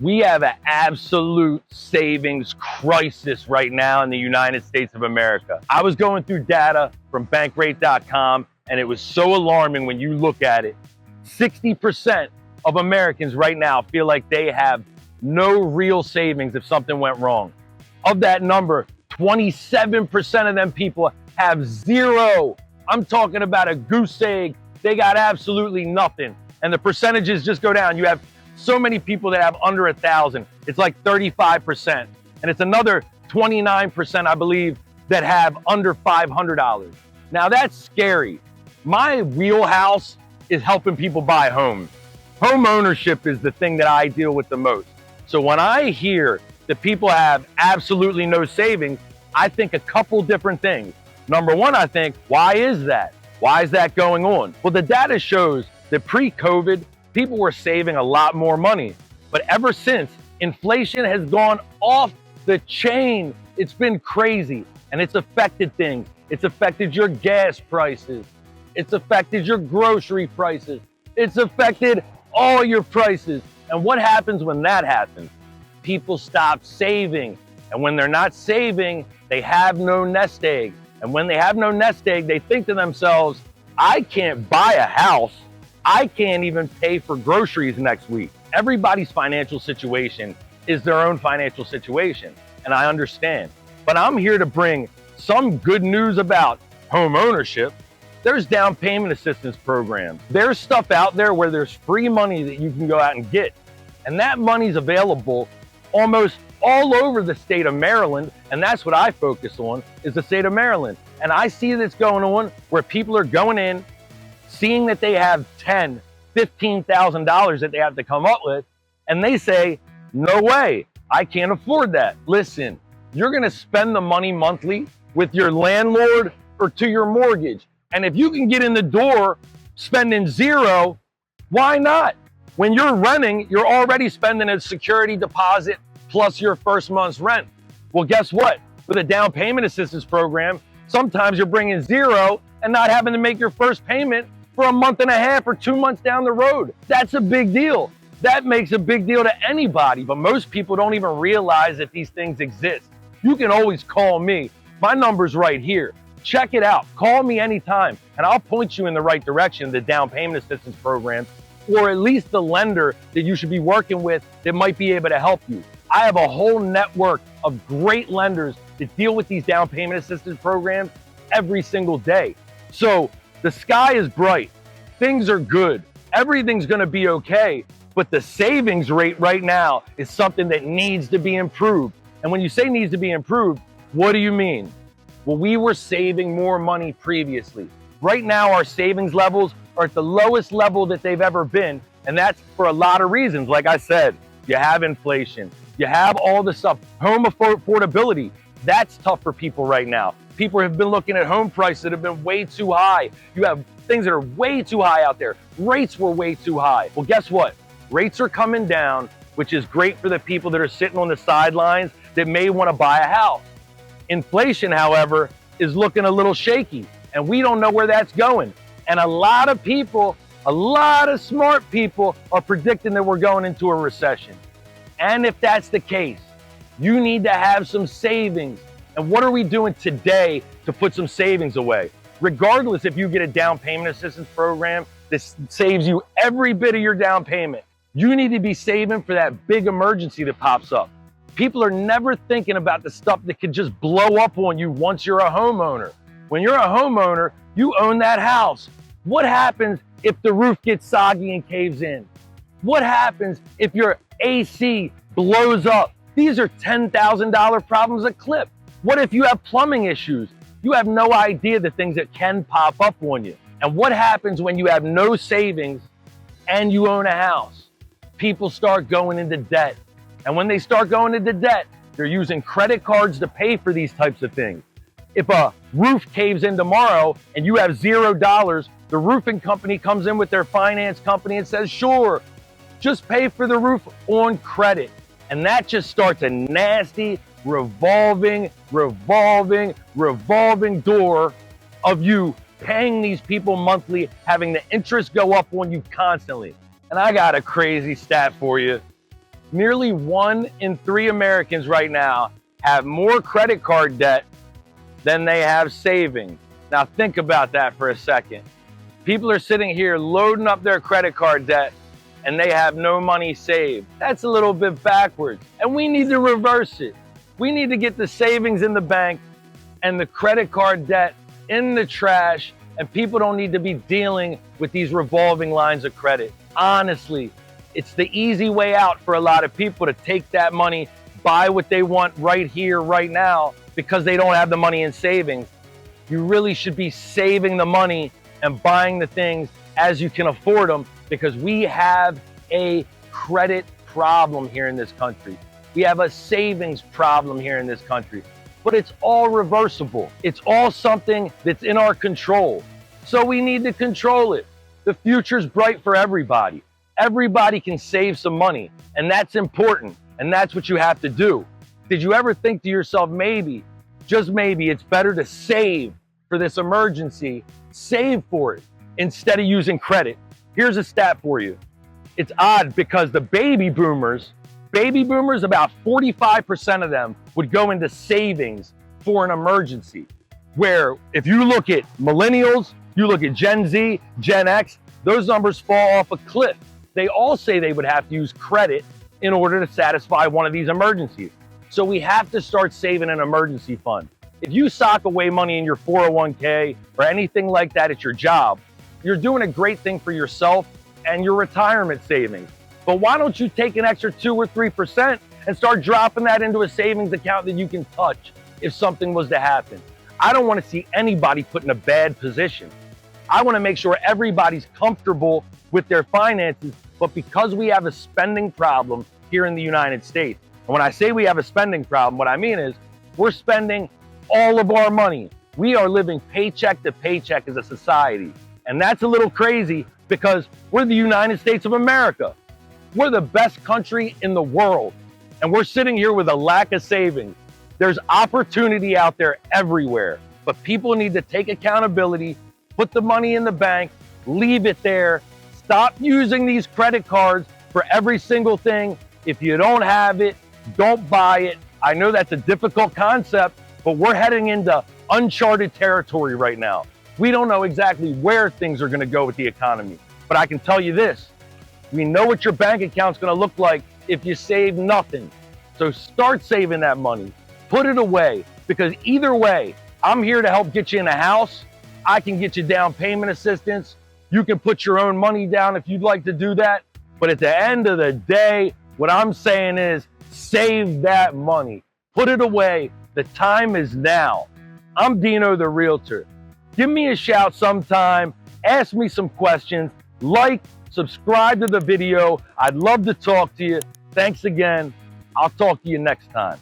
We have an absolute savings crisis right now in the United States of America. I was going through data from bankrate.com, and it was so alarming when you look at it. 60% of Americans right now feel like they have no real savings if something went wrong. Of that number, 27% of them people have zero. I'm talking about a goose egg. They got absolutely nothing. And the percentages just go down. You have so many people that have under 1,000. It's like 35%. And it's another 29%, I believe, that have under $500. Now that's scary. My wheelhouse is helping people buy homes. Home ownership is the thing that I deal with the most. So when I hear that people have absolutely no savings, I think a couple different things. Number one, I think, why is that? Why is that going on? Well, the data shows that pre-COVID, people were saving a lot more money. But ever since, inflation has gone off the chain. It's been crazy, and it's affected things. It's affected your gas prices. It's affected your grocery prices. It's affected all your prices. And what happens when that happens? People stop saving. And when they're not saving, they have no nest egg. And when they have no nest egg, they think to themselves, I can't buy a house. I can't even pay for groceries next week. Everybody's financial situation is their own financial situation, and I understand. But I'm here to bring some good news about home ownership. There's down payment assistance programs. There's stuff out there where there's free money that you can go out and get. And that money's available almost all over the state of Maryland, and that's what I focus on, is the state of Maryland. And I see this going on where people are going in, seeing that they have $10,000, $15,000 that they have to come up with, and they say, no way, I can't afford that. Listen, you're gonna spend the money monthly with your landlord or to your mortgage. And if you can get in the door spending zero, why not? When you're renting, you're already spending a security deposit plus your first month's rent. Well, guess what? With a down payment assistance program, sometimes you're bringing zero and not having to make your first payment for a month and a half or 2 months down the road. That's a big deal. That makes a big deal to anybody, but most people don't even realize that these things exist. You can always call me. My number's right here. Check it out. Call me anytime, and I'll point you in the right direction, the down payment assistance program, or at least the lender that you should be working with that might be able to help you. I have a whole network of great lenders that deal with these down payment assistance programs every single day. So the sky is bright. Things are good. Everything's going to be okay. But the savings rate right now is something that needs to be improved. And when you say needs to be improved, what do you mean? Well, we were saving more money previously. Right now, our savings levels are at the lowest level that they've ever been. And that's for a lot of reasons. Like I said, you have inflation. You have all the stuff. Home affordability, that's tough for people right now. People have been looking at home prices that have been way too high. You have things that are way too high out there. Rates were way too high. Well, guess what? Rates are coming down, which is great for the people that are sitting on the sidelines that may want to buy a house. Inflation, however, is looking a little shaky, and we don't know where that's going. And a lot of people, a lot of smart people are predicting that we're going into a recession. And if that's the case, you need to have some savings. And what are we doing today to put some savings away? Regardless if you get a down payment assistance program, this saves you every bit of your down payment. You need to be saving for that big emergency that pops up. People are never thinking about the stuff that could just blow up on you once you're a homeowner. When you're a homeowner, you own that house. What happens if the roof gets soggy and caves in? What happens if your AC blows up? These are $10,000 problems a clip. What if you have plumbing issues? You have no idea the things that can pop up on you. And what happens when you have no savings and you own a house? People start going into debt. And when they start going into debt, they're using credit cards to pay for these types of things. If a roof caves in tomorrow and you have $0, the roofing company comes in with their finance company and says, sure, just pay for the roof on credit. And that just starts a nasty, revolving door of you paying these people monthly, having the interest go up on you constantly. And I got a crazy stat for you. Nearly 1 in 3 Americans right now have more credit card debt than they have savings. Now think about that for a second. People are sitting here loading up their credit card debt and they have no money saved. That's a little bit backwards, and we need to reverse it. We need to get the savings in the bank and the credit card debt in the trash, and people don't need to be dealing with these revolving lines of credit. Honestly, it's the easy way out for a lot of people to take that money, buy what they want right here, right now, because they don't have the money in savings. You really should be saving the money and buying the things as you can afford them, because we have a credit problem here in this country. We have a savings problem here in this country, but it's all reversible. It's all something that's in our control. So we need to control it. The future's bright for everybody. Everybody can save some money, and that's important, and that's what you have to do. Did you ever think to yourself, maybe, just maybe, it's better to save for this emergency, save for it, instead of using credit? Here's a stat for you. It's odd because the baby boomers, about 45% of them would go into savings for an emergency. Where if you look at millennials, you look at Gen Z, Gen X, those numbers fall off a cliff. They all say they would have to use credit in order to satisfy one of these emergencies. So we have to start saving an emergency fund. If you sock away money in your 401k or anything like that at your job, you're doing a great thing for yourself and your retirement savings. But why don't you take an extra 2 or 3% and start dropping that into a savings account that you can touch if something was to happen? I don't want to see anybody put in a bad position. I want to make sure everybody's comfortable with their finances, but because we have a spending problem here in the United States, and when I say we have a spending problem, what I mean is we're spending all of our money. We are living paycheck to paycheck as a society. And that's a little crazy because we're the United States of America. We're the best country in the world. And we're sitting here with a lack of savings. There's opportunity out there everywhere, but people need to take accountability, put the money in the bank, leave it there, stop using these credit cards for every single thing. If you don't have it, don't buy it. I know that's a difficult concept, but we're heading into uncharted territory right now. We don't know exactly where things are going to go with the economy, but I can tell you this. We know what your bank account's going to look like if you save nothing. So start saving that money. Put it away, because either way, I'm here to help get you in a house. I can get you down payment assistance. You can put your own money down if you'd like to do that. But at the end of the day, what I'm saying is save that money. Put it away. The time is now. I'm Dino the Realtor. Give me a shout sometime. Ask me some questions. Like, subscribe to the video. I'd love to talk to you. Thanks again. I'll talk to you next time.